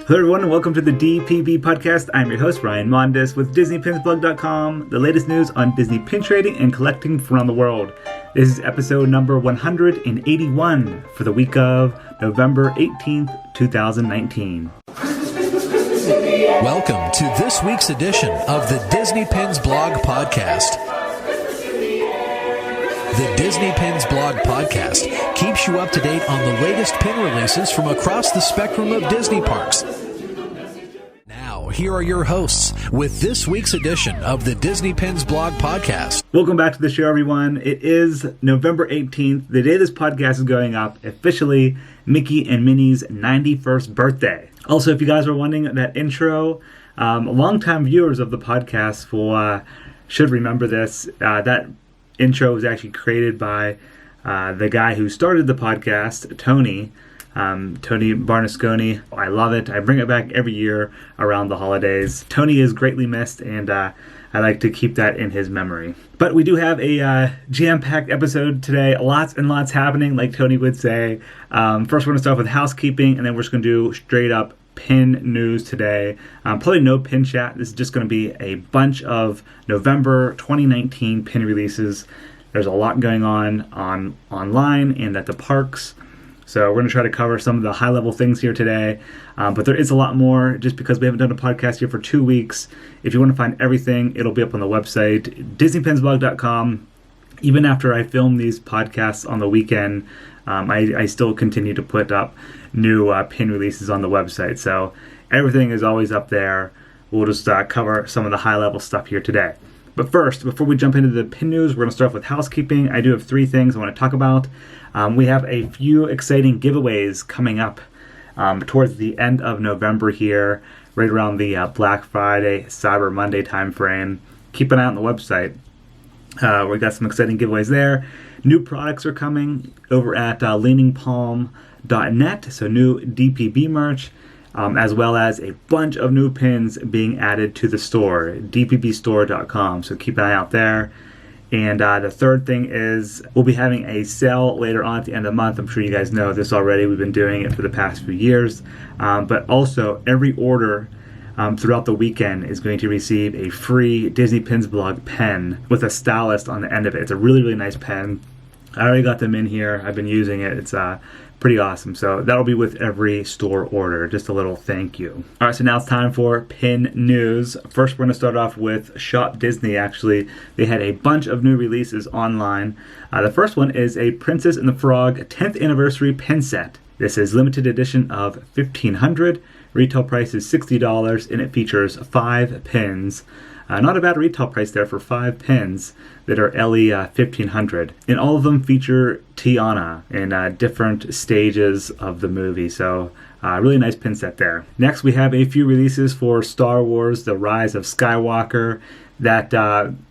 Hello everyone and welcome to the DPB podcast. I'm your host Ryan Mondes with DisneyPinsBlog.com, the latest news on Disney pin trading and collecting from around the world. This is episode number 181 for the week of November 18th, 2019. Welcome to this week's edition of the Disney Pins Blog Podcast. The Disney Pins Blog Podcast keeps you up to date on the latest pin releases from across the spectrum of Disney parks. Now, here are your hosts with this week's edition of the Disney Pins Blog Podcast. Welcome back to the show, everyone. It is November 18th. The day this podcast is going up, officially Mickey and Minnie's 91st birthday. Also, if you guys are wondering that intro, longtime viewers of the podcast should remember this. That intro was actually created by the guy who started the podcast, Tony Barnasconi. I love it. I bring it back every year around the holidays. Tony is greatly missed, and I like to keep that in his memory. But we do have a jam-packed episode today. Lots and lots happening, like Tony would say. First, we're going to start with housekeeping, and then we're just going to do straight-up pin news today. Probably no pin chat. This is just going to be a bunch of November 2019 pin releases. There's a lot going on online and at the parks. So we're going to try to cover some of the high-level things here today. But there is a lot more just because we haven't done a podcast here for 2 weeks. If you want to find everything, it'll be up on the website, DisneyPinsBlog.com. Even after I film these podcasts on the weekend, I still continue to put up new pin releases on the website. So everything is always up there. We'll just cover some of the high-level stuff here today. But first, before we jump into the pin news, we're going to start off with housekeeping. I do have 3 things I want to talk about. We have a few exciting giveaways coming up towards the end of November here, right around the Black Friday, Cyber Monday timeframe. Keep an eye on the website. We got some exciting giveaways there. New products are coming over at leaningpalm.net, so new DPB merch, as well as a bunch of new pins being added to the store, dpbstore.com, so keep an eye out there. And the third thing is we'll be having a sale later on at the end of the month. I'm sure you guys know this already. We've been doing it for the past few years. But also, every order throughout the weekend is going to receive a free Disney Pins Blog pen with a stylist on the end of it. It's a really, really nice pen. I already got them in here. I've been using it. It's pretty awesome. So that'll be with every store order. Just a little thank you. All right, so now it's time for pin news. First, we're going to start off with shopDisney. Actually, they had a bunch of new releases online. The first one is a Princess and the Frog 10th anniversary pin set. This is limited edition of 1,500. Retail price is $60, and it features 5 pins. Not a bad retail price there for 5 pins that are LE 1500. And all of them feature Tiana in different stages of the movie. So really nice pin set there. Next, we have a few releases for Star Wars, The Rise of Skywalker. That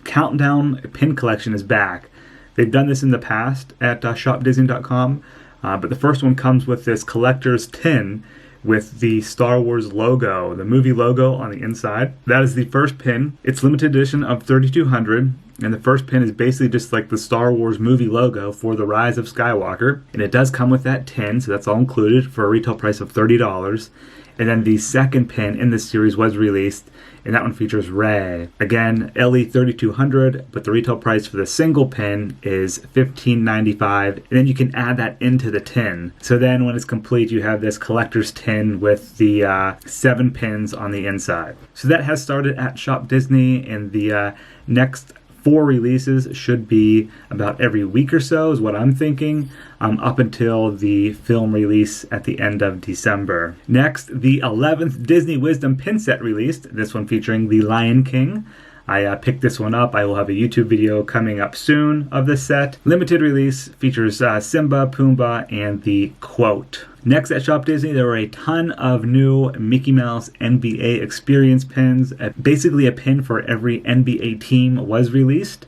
countdown pin collection is back. They've done this in the past at shopDisney.com. But the first one comes with this collector's tin with the Star Wars logo, the movie logo on the inside. That is the first pin. It's limited edition of 3,200, and the first pin is basically just like the Star Wars movie logo for The Rise of Skywalker. And it does come with that tin, so that's all included for a retail price of $30. And then the second pin in this series was released, and that one features Rey. Again, LE 3,200, but the retail price for the single pin is $15.95, and then you can add that into the tin. So then when it's complete, you have this collector's tin with the 7 pins on the inside. So that has started at Shop Disney, and the next 4 releases should be about every week or so is what I'm thinking, up until the film release at the end of December. Next, the 11th Disney Wisdom pin set released, this one featuring the Lion King. I picked this one up. I will have a YouTube video coming up soon of this set. Limited release, features Simba, Pumbaa, and the Quote. Next at Shop Disney, there were a ton of new Mickey Mouse NBA Experience pins. Basically a pin for every NBA team was released.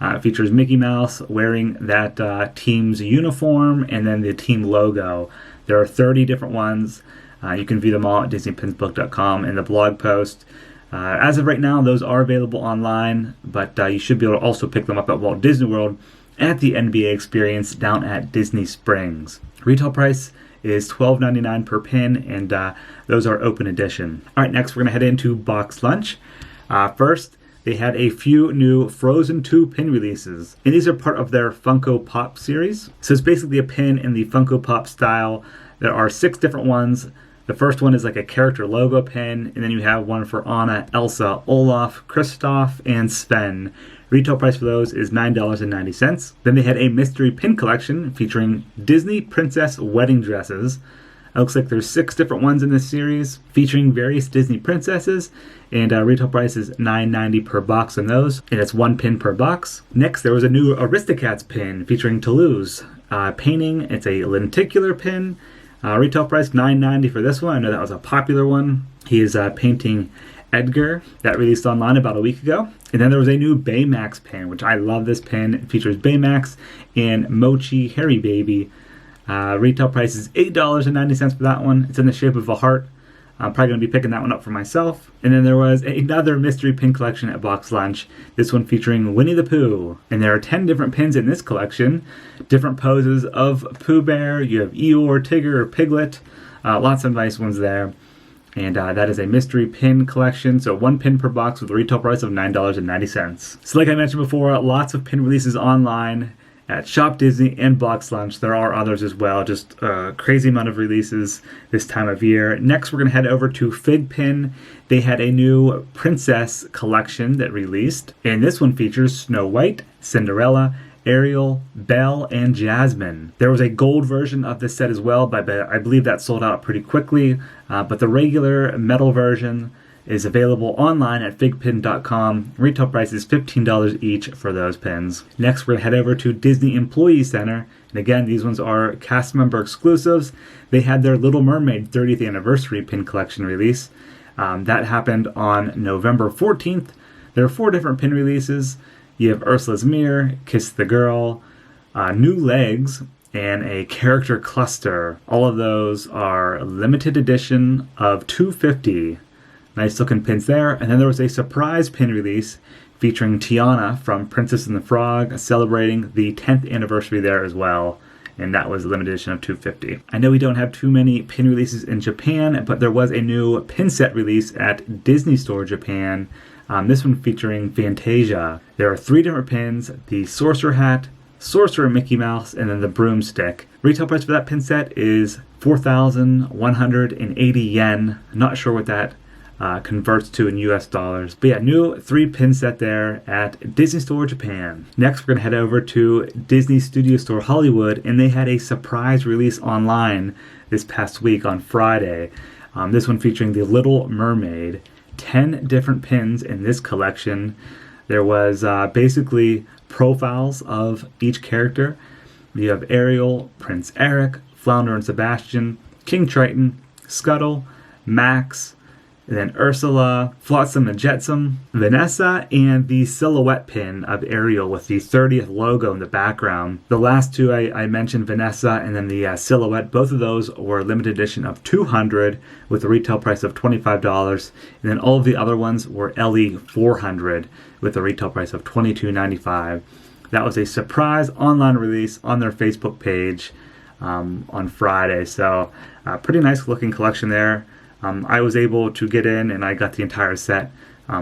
It features Mickey Mouse wearing that team's uniform and then the team logo. There are 30 different ones. You can view them all at DisneyPinsBook.com in the blog post. As of right now, those are available online, but you should be able to also pick them up at Walt Disney World at the NBA Experience down at Disney Springs. Retail price is $12.99 per pin, and those are open edition. All right, next we're going to head into BoxLunch. First, they had a few new Frozen 2 pin releases, and these are part of their Funko Pop series. So it's basically a pin in the Funko Pop style. There are 6 different ones. The first one is like a character logo pin, and then you have one for Anna, Elsa, Olaf, Kristoff, and Sven. Retail price for those is $9.90. Then they had a mystery pin collection featuring Disney princess wedding dresses. It looks like there's 6 different ones in this series featuring various Disney princesses, and retail price is $9.90 per box on those, and it's 1 pin per box. Next, there was a new Aristocats pin featuring Toulouse painting. It's a lenticular pin. Retail price $9.90 for this one. I know that was a popular one. He is painting Edgar. That released online about a week ago. And then there was a new Baymax pin, which I love this pin. It features Baymax and Mochi Hairy Baby. Retail price is $8.90 for that one. It's in the shape of a heart. I'm probably going to be picking that one up for myself. And then there was another mystery pin collection at BoxLunch. This one featuring Winnie the Pooh. And there are 10 different pins in this collection. Different poses of Pooh Bear. You have Eeyore, Tigger, Piglet. Lots of nice ones there. And that is a mystery pin collection. So 1 pin per box with a retail price of $9.90. So like I mentioned before, lots of pin releases online at shopDisney and BoxLunch. There are others as well, just a crazy amount of releases this time of year. Next, we're going to head over to Fig Pin. They had a new princess collection that released, and this one features Snow White, Cinderella, Ariel, Belle, and Jasmine. There was a gold version of this set as well, but I believe that sold out pretty quickly, but the regular metal version is available online at figpin.com. Retail price is $15 each for those pins. Next, we're going to head over to Disney Employee Center. And again, these ones are cast member exclusives. They had their Little Mermaid 30th anniversary pin collection release. That happened on November 14th. There are 4 different pin releases. You have Ursula's Mirror, Kiss the Girl, New Legs, and a character cluster. All of those are limited edition of 250. Nice looking pins there. And then there was a surprise pin release featuring Tiana from Princess and the Frog, celebrating the 10th anniversary there as well. And that was a limited edition of 250. I know we don't have too many pin releases in Japan, but there was a new pin set release at Disney Store Japan. This one featuring Fantasia. There are 3 different pins: the Sorcerer Hat, Sorcerer Mickey Mouse, and then the Broomstick. Retail price for that pin set is 4,180 yen. Not sure what that converts to in US dollars. But yeah, new 3 pin set there at Disney Store Japan. Next, we're going to head over to Disney Studio Store Hollywood, and they had a surprise release online this past week on Friday. This one featuring the Little Mermaid. 10 different pins in this collection. There was basically profiles of each character. You have Ariel, Prince Eric, Flounder and Sebastian, King Triton, Scuttle, Max, and then Ursula, Flotsam and Jetsam, Vanessa, and the silhouette pin of Ariel with the 30th logo in the background. The last 2 I mentioned, Vanessa and then the silhouette, both of those were limited edition of 200 with a retail price of $25. And then all of the other ones were LE 400 with a retail price of $22.95. That was a surprise online release on their Facebook page on Friday. So pretty nice looking collection there. I was able to get in and I got the entire set.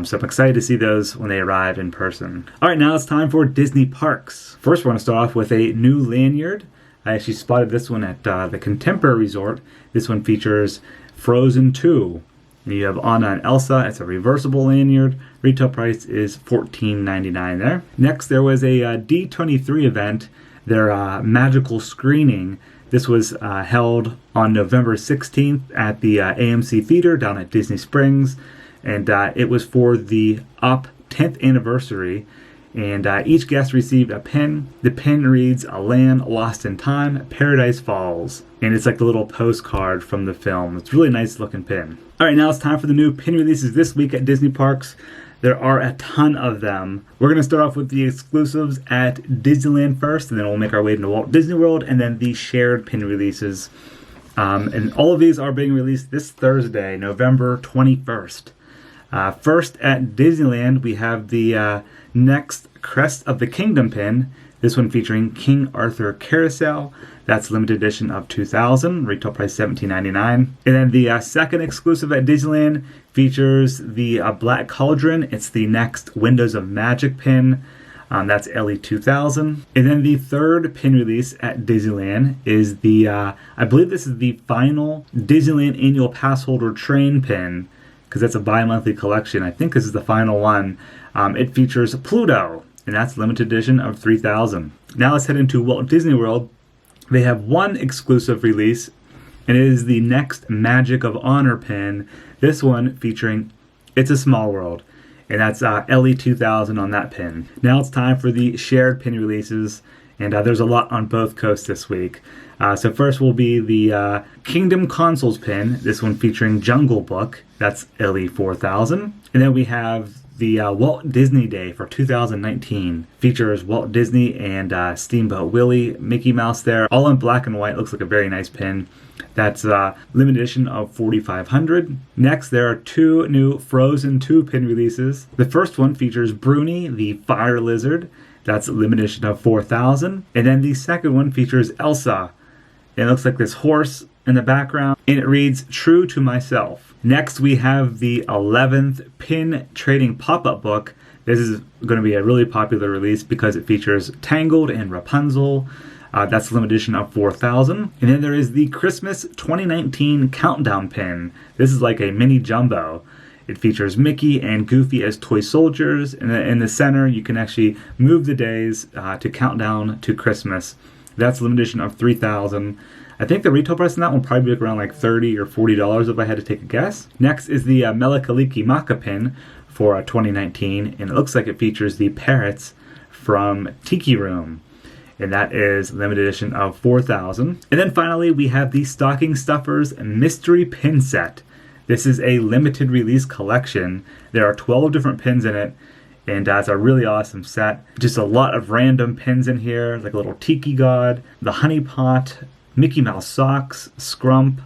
So I'm excited to see those when they arrive in person. All right, now it's time for Disney Parks. First, we're going to start off with a new lanyard. I actually spotted this one at the Contemporary Resort. This one features Frozen 2. You have Anna and Elsa. It's a reversible lanyard. Retail price is $14.99 there. Next, there was a D23 event, their magical screening. This was held on November 16th at the AMC Theater down at Disney Springs, and it was for the Up 10th anniversary, and each guest received a pin. The pin reads, "A Land Lost in Time, Paradise Falls," and it's like the little postcard from the film. It's a really nice looking pin. All right, now it's time for the new pin releases this week at Disney Parks. There are a ton of them. We're going to start off with the exclusives at Disneyland first, and then we'll make our way into Walt Disney World, and then the shared pin releases. And all of these are being released this Thursday, November 21st. First at Disneyland, we have the next Crest of the Kingdom pin. This one featuring King Arthur Carousel. That's limited edition of 2000, retail price $17.99. And then the second exclusive at Disneyland features the Black Cauldron. It's the next Windows of Magic pin. That's LE 2000. And then the third pin release at Disneyland is the, I believe this is the final Disneyland Annual Pass Holder Train pin, because that's a bi-monthly collection. I think this is the final one. It features Pluto, and that's limited edition of 3000. Now let's head into Walt Disney World. They have one exclusive release, and it is the next Magic of Honor pin. This one featuring It's a Small World, and that's LE 2000 on that pin. Now it's time for the shared pin releases, and there's a lot on both coasts this week. So first will be the Kingdom Consoles pin, this one featuring Jungle Book, that's LE 4000. And then we have the Walt Disney Day for 2019. Features Walt Disney and Steamboat Willie, Mickey Mouse there, all in black and white. Looks like a very nice pin. That's limited edition of 4,500. Next, there are two new Frozen 2 pin releases. The first one features Bruni, the Fire Lizard. That's limited edition of 4,000. And then the second one features Elsa. It looks like this horse in the background, and it reads, True to Myself. Next, we have the 11th Pin Trading Pop-Up Book. This is going to be a really popular release because it features Tangled and Rapunzel. That's the limited edition of 4,000. And then there is the Christmas 2019 Countdown Pin. This is like a mini jumbo. It features Mickey and Goofy as toy soldiers. And in the center, you can actually move the days to count down to Christmas. That's limited edition of 3,000. I think the retail price on that one will probably be around like $30 or $40 if I had to take a guess. Next is the Mele Kalikimaka Pin for 2019, and it looks like it features the parrots from Tiki Room, and that is limited edition of 4,000. And then finally, we have the Stocking Stuffers Mystery Pin Set. This is a limited release collection. There are 12 different pins in it, and it's a really awesome set. Just a lot of random pins in here, like a little Tiki God, the Honey Pot, Mickey Mouse socks, Scrump,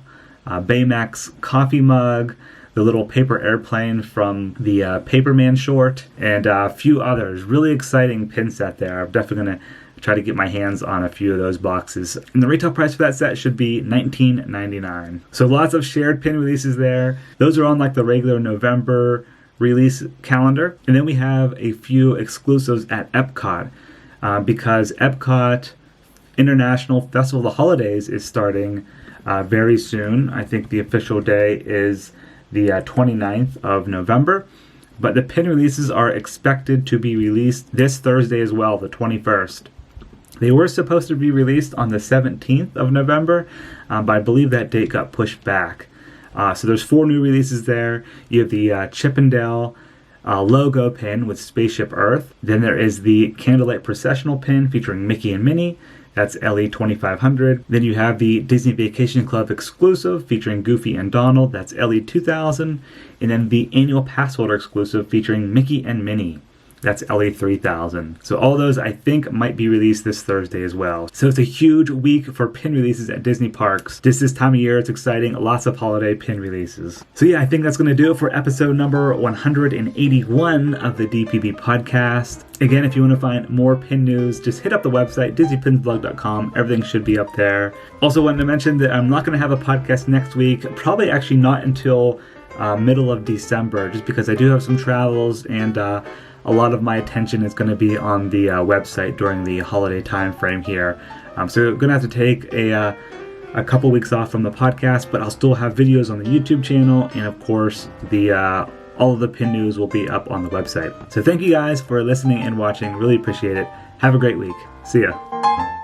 Baymax coffee mug, the little paper airplane from the Paperman short, and a few others. Really exciting pin set there. I'm definitely going to try to get my hands on a few of those boxes. And the retail price for that set should be $19.99. So lots of shared pin releases there. Those are on like the regular November release calendar. And then we have a few exclusives at Epcot because Epcot International Festival of the Holidays is starting very soon. I think the official day is the 29th of November. But the pin releases are expected to be released this Thursday as well, the 21st. They were supposed to be released on the 17th of November, but I believe that date got pushed back. So there's 4 new releases there. You have the Chippendale logo pin with Spaceship Earth. Then there is the Candlelight Processional pin featuring Mickey and Minnie. That's LE 2500. Then you have the Disney Vacation Club exclusive featuring Goofy and Donald. That's LE 2000. And then the annual pass holder exclusive featuring Mickey and Minnie. That's LE 3000. So all those I think might be released this Thursday as well. So it's a huge week for pin releases at Disney parks. Just this time of year, it's exciting. Lots of holiday pin releases. So yeah, I think that's going to do it for episode number 181 of the DPB podcast. Again, if you want to find more pin news, just hit up the website, DisneyPinsBlog.com. Everything should be up there. Also wanted to mention that I'm not going to have a podcast next week. Probably actually not until middle of December, just because I do have some travels and a lot of my attention is going to be on the website during the holiday time frame here. So I'm going to have to take a couple weeks off from the podcast, but I'll still have videos on the YouTube channel, and of course all of the pin news will be up on the website. So thank you guys for listening and watching. Really appreciate it. Have a great week. See ya.